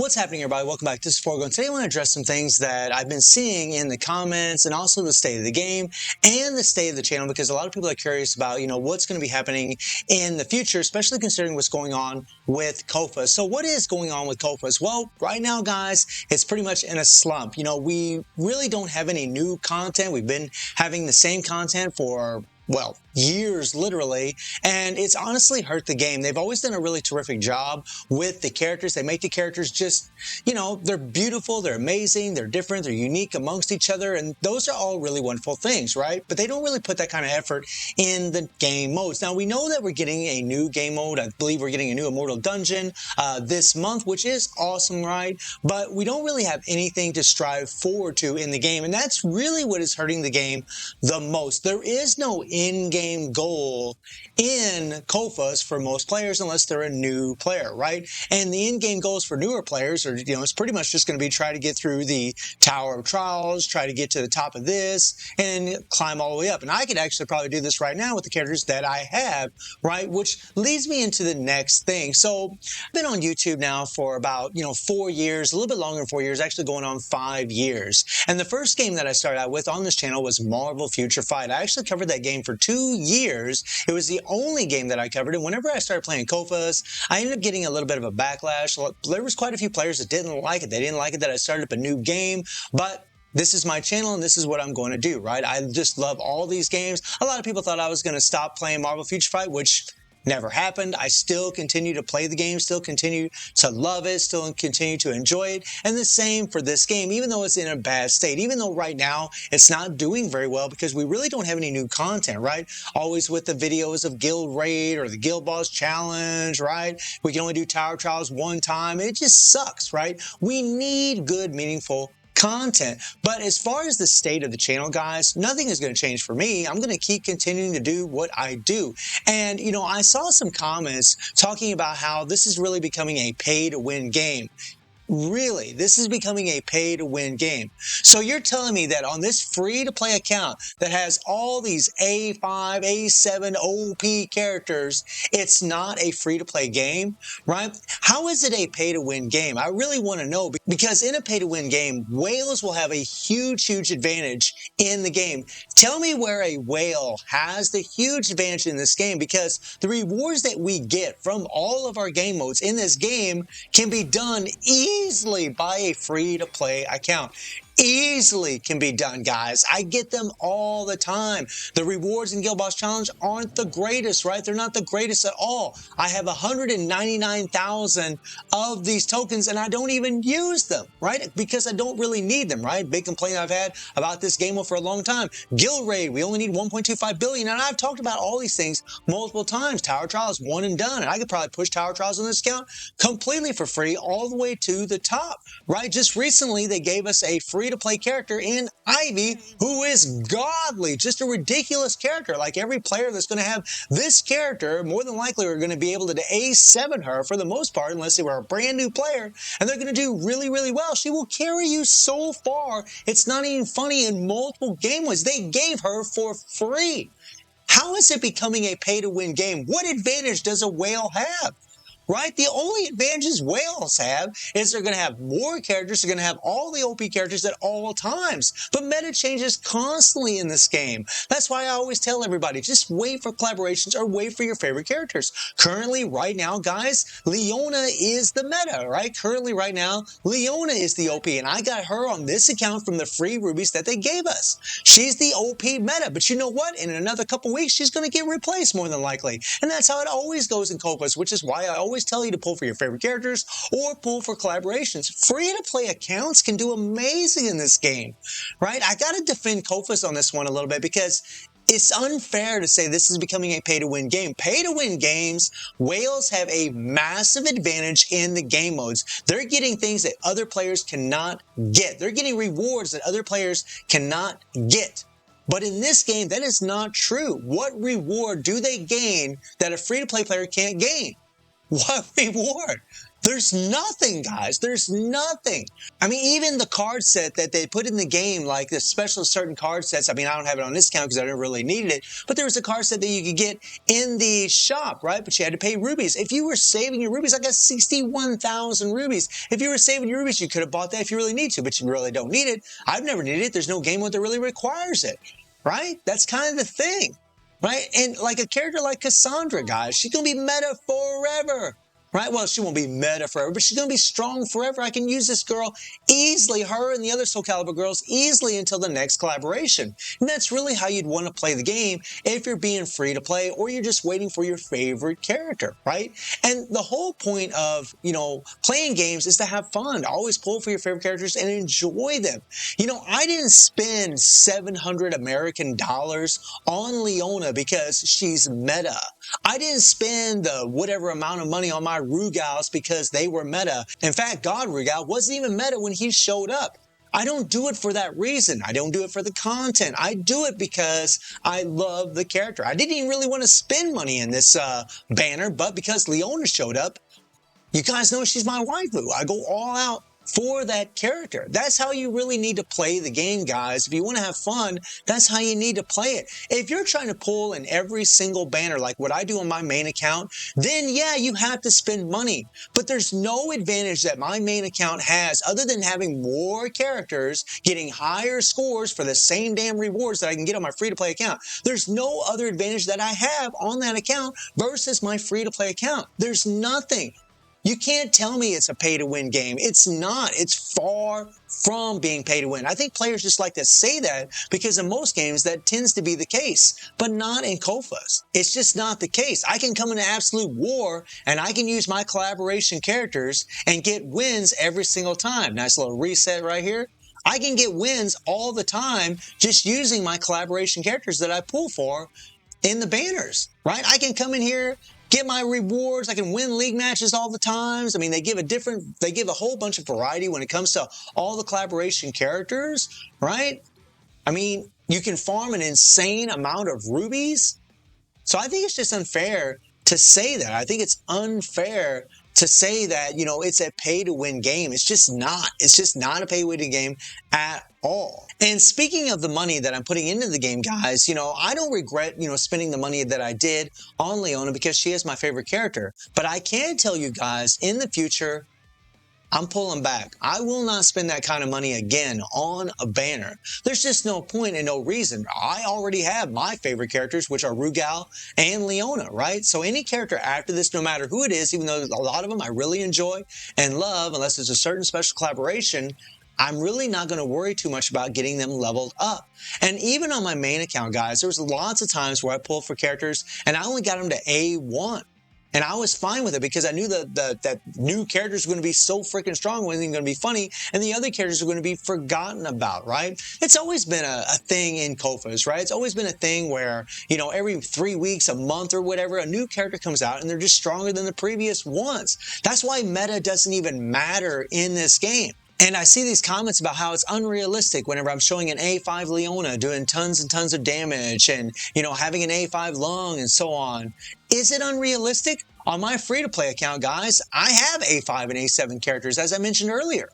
What's happening, everybody? Welcome back. This is Forgo, and today I want to address some things that I've been seeing in the comments and also the state of the game and the state of the channel, because a lot of people are curious about, what's going to be happening in the future, especially considering what's going on with Kofa. So what is going on with Kofa? Well, right now, guys, it's pretty much in a slump. We really don't have any new content. We've been having the same content for, well, years literally, and it's honestly hurt the game. They've always done a really terrific job with the characters. They make the characters just, they're beautiful, they're amazing, they're different, they're unique amongst each other, and those are all really wonderful things, right? But they don't really put that kind of effort in the game modes. Now, we know that we're getting a new game mode. I believe we're getting a new Immortal Dungeon this month, which is awesome, right? But we don't really have anything to strive forward to in the game, and that's really what is hurting the game the most. There is no in-game goal in Kofas for most players unless they're a new player, right? And the in-game goals for newer players are, it's pretty much just going to be try to get through the Tower of Trials, try to get to the top of this, and climb all the way up. And I could actually probably do this right now with the characters that I have, right? Which leads me into the next thing. So I've been on YouTube now for about, 4 years, a little bit longer than 4 years, actually going on 5 years. And the first game that I started out with on this channel was Marvel Future Fight. I actually covered that game for 2 years. It was the only game that I covered, and whenever I started playing Kofas, I ended up getting a little bit of a backlash. There was quite a few players that didn't like it. They didn't like it that I started up a new game, but this is my channel, and this is what I'm going to do, right? I just love all these games. A lot of people thought I was going to stop playing Marvel Future Fight, which never happened. I still continue to play the game, still continue to love it, still continue to enjoy it. And the same for this game, even though it's in a bad state, even though right now it's not doing very well because we really don't have any new content, right? Always with the videos of Guild Raid or the Guild Boss Challenge, right? We can only do Tower Trials one time. It just sucks, right? We need good, meaningful content. But as far as the state of the channel, guys, nothing is going to change for me. I'm going to keep continuing to do what I do. And, I saw some comments talking about how this is really becoming a pay-to-win game. Really, this is becoming a pay-to-win game. So you're telling me that on this free-to-play account that has all these A5, A7 OP characters, it's not a free-to-play game, right? How is it a pay-to-win game? I really want to know, because in a pay-to-win game, whales will have a huge, huge advantage in the game. Tell me where a whale has the huge advantage in this game, because the rewards that we get from all of our game modes in this game can be done easily by a free-to-play account. Easily can be done, guys. I get them all the time. The rewards in Guild Boss Challenge aren't the greatest, right? They're not the greatest at all. I have 199,000 of these tokens, and I don't even use them, right? Because I don't really need them, right? Big complaint I've had about this game for a long time. Guild Raid, we only need 1.25 billion, and I've talked about all these things multiple times. Tower Trials, one and done, and I could probably push Tower Trials on this account completely for free all the way to the top, right? Just recently, they gave us a free-to-play character in Ivy, who is godly, just a ridiculous character. Like every player that's going to have this character, more than likely are going to be able to A7 her for the most part, unless they were a brand new player, and they're going to do really, really well. She will carry you so far, it's not even funny in multiple game modes. They gave her for free. How is it becoming a pay-to-win game? What advantage does a whale have? Right? The only advantages whales have is they're going to have more characters. They're going to have all the OP characters at all times. But meta changes constantly in this game. That's why I always tell everybody, just wait for collaborations or wait for your favorite characters. Currently, right now, guys, Leona is the meta, right? Currently, right now, Leona is the OP. And I got her on this account from the free rubies that they gave us. She's the OP meta. But you know what? In another couple weeks, she's going to get replaced more than likely. And that's how it always goes in Copas, which is why I always tell you to pull for your favorite characters or pull for collaborations. Free-to-play accounts can do amazing in this game, right? I got to defend Kofas on this one a little bit because it's unfair to say this is becoming a pay-to-win game. Pay-to-win games, whales have a massive advantage in the game modes. They're getting things that other players cannot get. They're getting rewards that other players cannot get. But in this game, that is not true. What reward do they gain that a free-to-play player can't gain? What reward? There's nothing, guys. There's nothing. I mean, even the card set that they put in the game, like the special certain card sets. I mean, I don't have it on this account because I didn't really need it, but there was a card set that you could get in the shop, right? But you had to pay rubies. If you were saving your rubies, I got 61,000 rubies. If you were saving your rubies, you could have bought that if you really need to, but you really don't need it. I've never needed it. There's no game mode that really requires it, right? That's kind of the thing. Right? And like a character like Cassandra, guys, she's going to be meta forever. Right? Well, she won't be meta forever, but she's going to be strong forever. I can use this girl easily, her and the other Soul Calibur girls, easily until the next collaboration. And that's really how you'd want to play the game if you're being free to play or you're just waiting for your favorite character, right? And the whole point of, playing games is to have fun. Always pull for your favorite characters and enjoy them. I didn't spend 700 American dollars on Leona because she's meta. I didn't spend whatever amount of money on my Rugals because they were meta. In fact, God Rugal wasn't even meta when he showed up. I don't do it for that reason. I don't do it for the content. I do it because I love the character. I didn't even really want to spend money in this banner, but because Leona showed up, you guys know she's my waifu. I go all out for that character. That's how you really need to play the game, guys. If you want to have fun, that's how you need to play it. If you're trying to pull in every single banner like what I do on my main account, then yeah, you have to spend money. But there's no advantage that my main account has other than having more characters, getting higher scores for the same damn rewards that I can get on my free-to-play account. There's no other advantage that I have on that account versus my free-to-play account. There's nothing. You can't tell me it's a pay-to-win game. It's not. It's far from being pay-to-win. I think players just like to say that because in most games that tends to be the case, but not in Kofa's. It's just not the case. I can come into absolute war and I can use my collaboration characters and get wins every single time. Nice little reset right here. I can get wins all the time just using my collaboration characters that I pull for in the banners, right? I can come in here, get my rewards. I can win league matches all the times. I mean, they give a whole bunch of variety when it comes to all the collaboration characters, right? I mean, you can farm an insane amount of rubies. So I think it's just unfair to say that. I think it's unfair to say that, it's a pay-to-win game. It's just not. It's just not a pay-to-win game at all. And speaking of the money that I'm putting into the game, guys, I don't regret, spending the money that I did on Leona because she is my favorite character. But I can tell you guys, in the future, I'm pulling back. I will not spend that kind of money again on a banner. There's just no point and no reason. I already have my favorite characters, which are Rugal and Leona, right? So any character after this, no matter who it is, even though a lot of them I really enjoy and love, unless it's a certain special collaboration, I'm really not going to worry too much about getting them leveled up. And even on my main account, guys, there was lots of times where I pulled for characters and I only got them to A1. And I was fine with it because I knew that new characters were going to be so freaking strong, it wasn't even going to be funny, and the other characters were going to be forgotten about, right? It's always been a thing in Kofa's, right? It's always been a thing where, every 3 weeks, a month or whatever, a new character comes out and they're just stronger than the previous ones. That's why meta doesn't even matter in this game. And I see these comments about how it's unrealistic whenever I'm showing an A5 Leona doing tons and tons of damage and, having an A5 lung and so on. Is it unrealistic? On my free-to-play account, guys, I have A5 and A7 characters, as I mentioned earlier.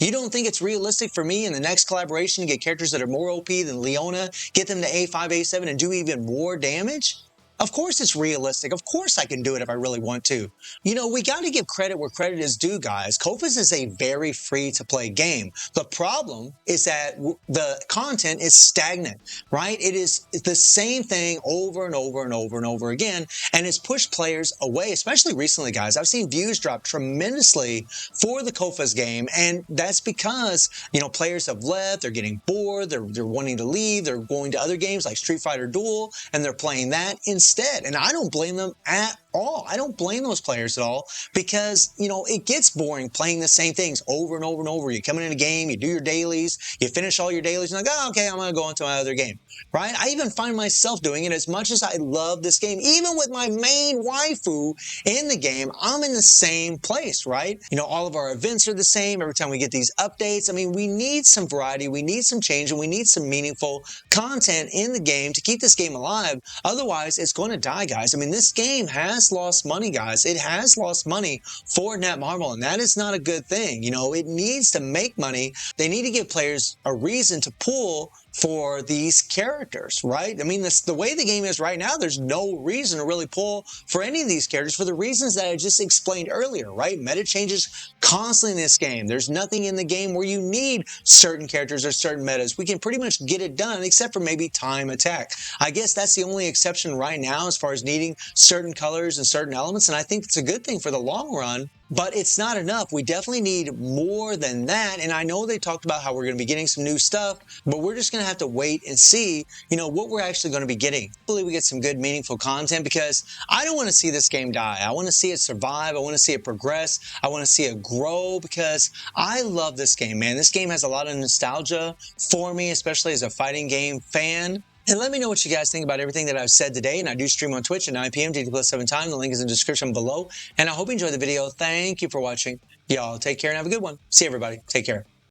You don't think it's realistic for me in the next collaboration to get characters that are more OP than Leona, get them to A5, A7, and do even more damage? Of course it's realistic. Of course I can do it if I really want to. We got to give credit where credit is due, guys. Kofa's is a very free-to-play game. The problem is that the content is stagnant, right? It's the same thing over and over and over and over again, and it's pushed players away, especially recently, guys. I've seen views drop tremendously for the Kofa's game, and that's because, players have left, they're getting bored, they're wanting to leave, they're going to other games like Street Fighter Duel, and they're playing that instead. And I don't blame them at all. I don't blame those players at all because, it gets boring playing the same things over and over and over. You come in a game, you do your dailies, you finish all your dailies, and you're like, oh, okay, I'm going to go into my other game, right? I even find myself doing it as much as I love this game. Even with my main waifu in the game, I'm in the same place, right? All of our events are the same every time we get these updates. I mean, we need some variety, we need some change, and we need some meaningful content in the game to keep this game alive. Otherwise, it's going to die, guys. I mean, this game has lost money, guys. It has lost money for Netmarble, and that is not a good thing. You know, it needs to make money. They need to give players a reason to pull for these characters, right? I mean, the way the game is right now, there's no reason to really pull for any of these characters for the reasons that I just explained earlier, right? Meta changes constantly in this game. There's nothing in the game where you need certain characters or certain metas. We can pretty much get it done, except for maybe time attack. I guess that's the only exception right now as far as needing certain colors and certain elements, and I think it's a good thing for the long run. But it's not enough. We definitely need more than that. And I know they talked about how we're going to be getting some new stuff, but we're just going to have to wait and see, you know, what we're actually going to be getting. Hopefully we get some good, meaningful content, because I don't want to see this game die. I want to see it survive. I want to see it progress. I want to see it grow, because I love this game, man. This game has a lot of nostalgia for me, especially as a fighting game fan. And let me know what you guys think about everything that I've said today. And I do stream on Twitch at 9 p.m. GT+7 time. The link is in the description below. And I hope you enjoyed the video. Thank you for watching. Y'all take care and have a good one. See everybody. Take care.